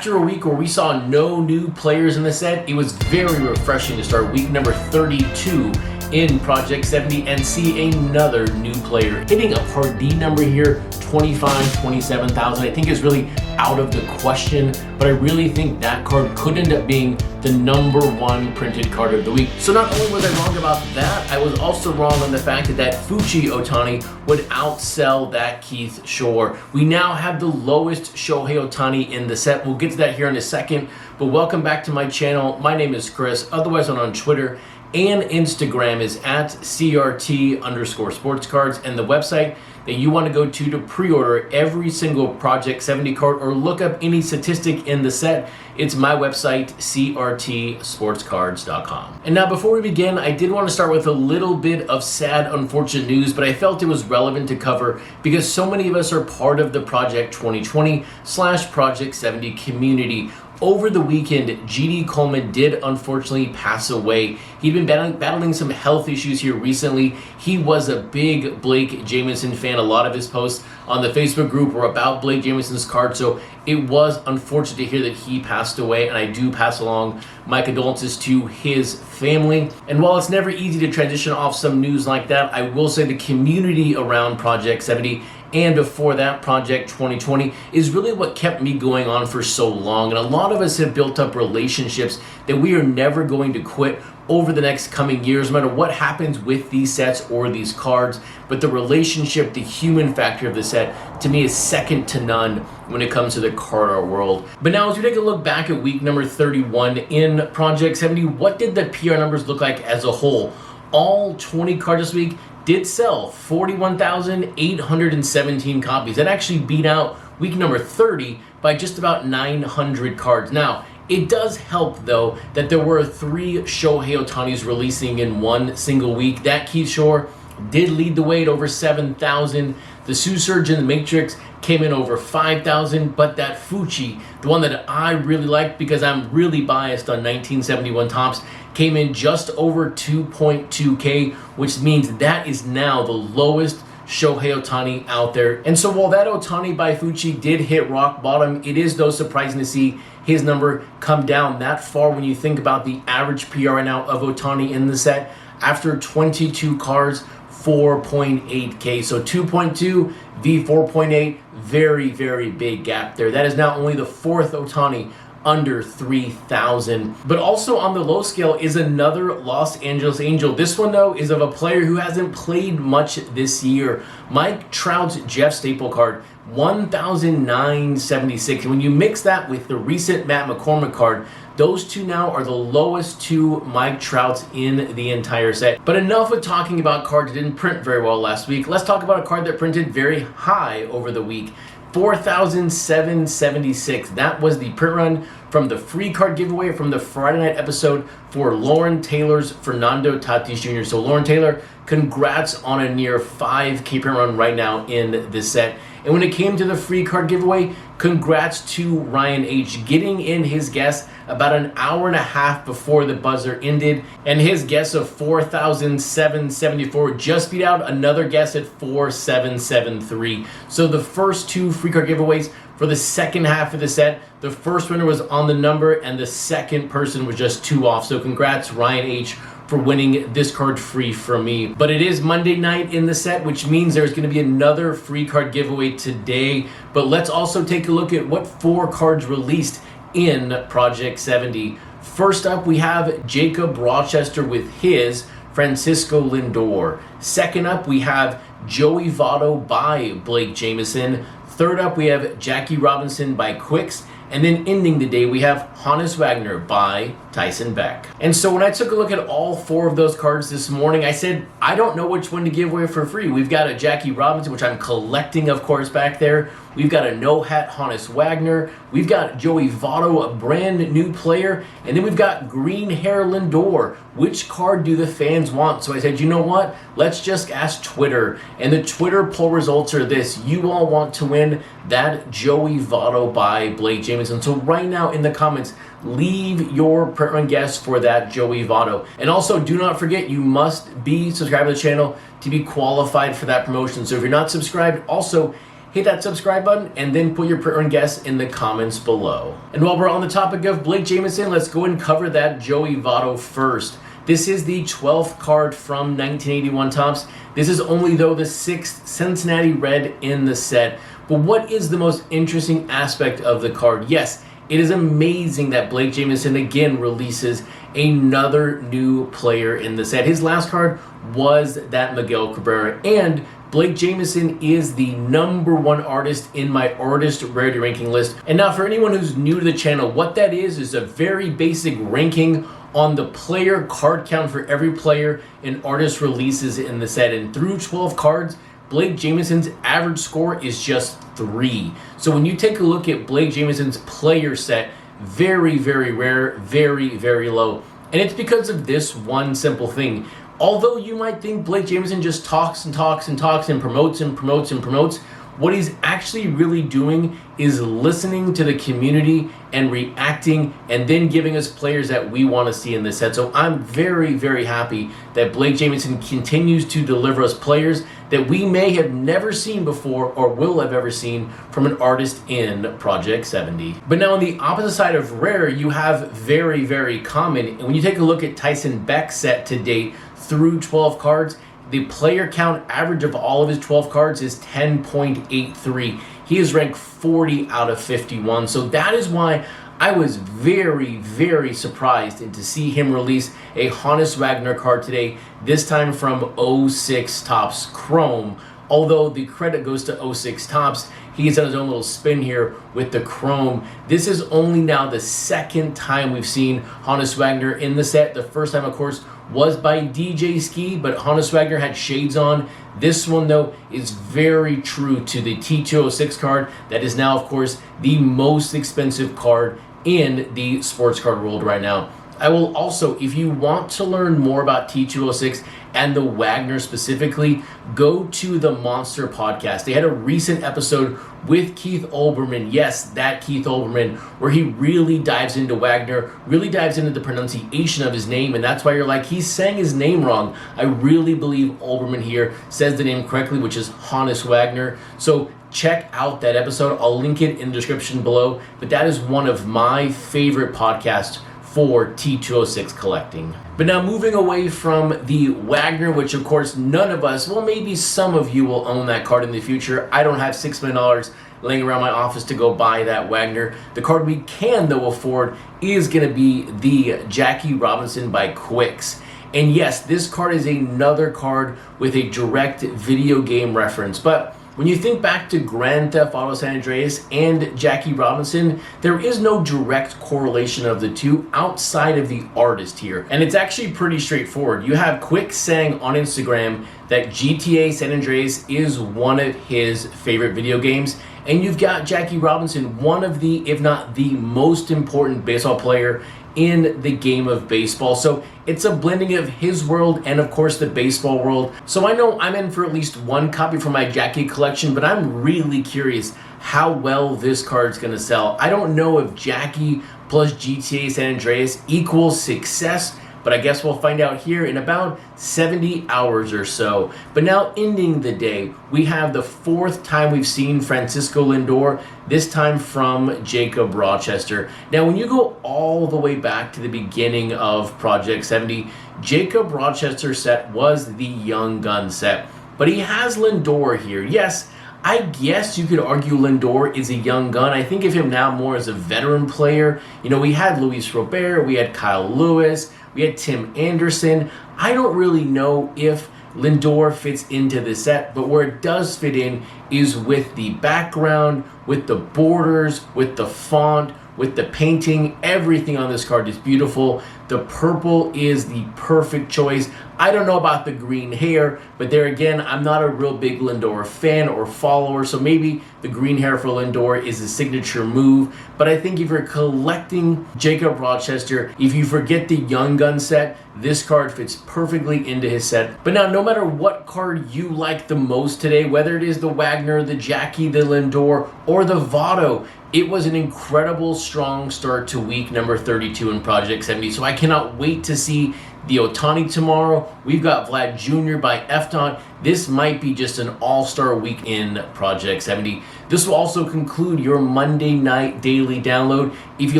After a week where we saw no new players in the set, it was very refreshing to start week number 32 in Project 70 and see another new player. Hitting a Part D number here, 27,000, I think is really out of the question, but I really think that card could end up being the #1 printed card of the week. So not only was I wrong about that, I was also wrong on the fact that Fuchi Otani would outsell that Keith Shore. We now have the lowest Shohei Otani in the set. We'll get to that here in a second, but welcome back to my channel. My name is Chris, otherwise I'm on Twitter and Instagram is at CRT_sportscards, and the website that you want to go to pre-order every single Project 70 card or look up any statistic in the set, it's my website, CRTsportscards.com. And now before we begin, I did want to start with a little bit of sad, unfortunate news, but I felt it was relevant to cover because so many of us are part of the Project 2020/Project 70 community. Over the weekend, G.D. Coleman did unfortunately pass away. He'd been battling some health issues here recently. He was a big Blake Jamieson fan. A lot of his posts on the Facebook group were about Blake Jamieson's card, so it was unfortunate to hear that he passed away, and I do pass along my condolences to his family. And while it's never easy to transition off some news like that, I will say the community around Project 70 and before that, Project 2020 is really what kept me going on for so long. And a lot of us have built up relationships that we are never going to quit over the next coming years, no matter what happens with these sets or these cards. But the relationship, the human factor of the set, to me is second to none when it comes to the card art world. But now as we take a look back at week number 31 in Project 70, what did the PR numbers look like as a whole? All 20 cards this week did sell 41,817 copies. That actually beat out week number 30 by just about 900 cards. Now, it does help though that there were 3 Shohei Otanis releasing in one single week. That Keith Shore did lead the way at over 7,000. The Sue Surgeon, the Matrix, came in over 5,000, but that Fuchi, the one that I really liked because I'm really biased on 1971 Topps, came in just over 2.2K, which means that is now the lowest Shohei Otani out there. And so while that Otani by Fuchi did hit rock bottom, it is though surprising to see his number come down that far when you think about the average PR right now of Otani in the set. After 22 cards, 4.8K. So 2.2 v 4.8, very, very big gap there. That is now only the 4th Otani under 3,000. But also on the low scale is another Los Angeles Angel. This one though is of a player who hasn't played much this year. Mike Trout's Jeff Staple card, 1,976. When you mix that with the recent Matt McCormick card, those two now are the lowest 2 Mike Trouts in the entire set. But enough with talking about cards that didn't print very well last week. Let's talk about a card that printed very high over the week. 4,776. That was the print run from the free card giveaway from the Friday night episode for Lauren Taylor's Fernando Tatis Jr. So Lauren Taylor, congrats on a near 5K print run right now in this set. And when it came to the free card giveaway, congrats to Ryan H. getting in his guess about an hour and a half before the buzzer ended. And his guess of 4,774 just beat out another guess at 4,773. So the first 2 free card giveaways for the second half of the set, the first winner was on the number and the second person was just 2 off. So congrats Ryan H. for winning this card free from me. But it is Monday night in the set, which means there's going to be another free card giveaway today. But let's also take a look at what 4 cards released in Project 70. First up, we have Jacob Rochester with his Francisco Lindor. Second up, we have Joey Votto by Blake Jamieson. Third up, we have Jackie Robinson by Quicks. And then ending the day, we have Honus Wagner by Tyson Beck. And so when I took a look at all 4 of those cards this morning, I said, I don't know which one to give away for free. We've got a Jackie Robinson, which I'm collecting, of course, back there. We've got a no-hat Honus Wagner. We've got Joey Votto, a brand new player. And then we've got Green Hair Lindor. Which card do the fans want? So I said, you know what? Let's just ask Twitter. And the Twitter poll results are this. You all want to win that Joey Votto by Blake Jamieson. So right now in the comments, leave your print run guess for that Joey Votto. And also do not forget, you must be subscribed to the channel to be qualified for that promotion. So if you're not subscribed, also hit that subscribe button and then put your print run guess in the comments below. And while we're on the topic of Blake Jamieson, let's go and cover that Joey Votto first. This is the 12th card from 1981 Topps. This is only, though, the 6th Cincinnati Red in the set. But what is the most interesting aspect of the card? Yes, it is amazing that Blake Jamieson again releases another new player in the set. His last card was that Miguel Cabrera, and Blake Jamieson is the #1 artist in my artist rarity ranking list. And now for anyone who's new to the channel, what that is a very basic ranking on the player card count for every player an artist releases in the set. And through 12 cards, Blake Jamieson's average score is just 3. So when you take a look at Blake Jamieson's player set, very, very rare, very, very low. And it's because of this one simple thing. Although you might think Blake Jamieson just talks and talks and talks and promotes and promotes and promotes, what he's actually really doing is listening to the community and reacting and then giving us players that we want to see in this set. So I'm very, very happy that Blake Jamieson continues to deliver us players that we may have never seen before or will have ever seen from an artist in Project 70. But now on the opposite side of rare, you have very, very common. And when you take a look at Tyson Beck's set to date through 12 cards, the player count average of all of his 12 cards is 10.83. He is ranked 40 out of 51. So that is why I was very, very surprised to see him release a Honus Wagner card today, this time from 06 Topps Chrome. Although the credit goes to 06 Topps, he's on his own little spin here with the Chrome. This is only now the second time we've seen Honus Wagner in the set. The first time, of course, was by DJ Ski, but Honus Wagner had shades on. This one, though, is very true to the T206 card. That is now, of course, the most expensive card in the sports card world right now. I will also, if you want to learn more about T206 and the Wagner specifically, go to the Monster Podcast. They had a recent episode with Keith Olbermann, yes, that Keith Olbermann, where he really dives into Wagner, really dives into the pronunciation of his name, and that's why you're like, he's saying his name wrong. I really believe Olbermann here says the name correctly, which is Honus Wagner. So check out that episode. I'll link it in the description below, but that is one of my favorite podcasts for T206 collecting. But now moving away from the Wagner, which of course none of us, well maybe some of you will own that card in the future. I don't have $6 million laying around my office to go buy that Wagner. The card we can though afford is going to be the Jackie Robinson by Quicks. And yes, this card is another card with a direct video game reference, but when you think back to Grand Theft Auto San Andreas and Jackie Robinson, there is no direct correlation of the two outside of the artist here. And it's actually pretty straightforward. You have Quick saying on Instagram that GTA San Andreas is one of his favorite video games. And you've got Jackie Robinson, one of the, if not the most important baseball player in the game of baseball. So it's a blending of his world and of course the baseball world. So I know I'm in for at least one copy for my Jackie collection, but I'm really curious how well this card's gonna sell. I don't know if Jackie plus GTA San Andreas equals success, but I guess we'll find out here in about 70 hours or so. But now ending the day, we have the 4th time we've seen Francisco Lindor, this time from Jacob Rochester. Now when you go all the way back to the beginning of Project 70, Jacob Rochester's set was the Young Gun set. But he has Lindor here. Yes, I guess you could argue Lindor is a young gun. I think of him now more as a veteran player. You know, we had Luis Robert, we had Kyle Lewis, we had Tim Anderson. I don't really know if Lindor fits into the set, but where it does fit in is with the background, with the borders, with the font, with the painting. Everything on this card is beautiful. The purple is the perfect choice. I don't know about the green hair, but there again, I'm not a real big Lindor fan or follower, so maybe the green hair for Lindor is a signature move. But I think if you're collecting Jacob Rochester, if you forget the Young Gun set, this card fits perfectly into his set. But now, no matter what card you like the most today, whether it is the Wagner Wagner, the Jackie, the Lindor, or the Votto. It was an incredible, strong start to week number 32 in Project 70. So I cannot wait to see the Ohtani tomorrow. We've got Vlad Jr. by Efton. This might be just an all-star week in Project 70. This will also conclude your Monday night daily download. If you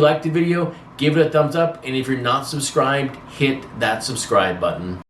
liked the video, give it a thumbs up. And if you're not subscribed, hit that subscribe button.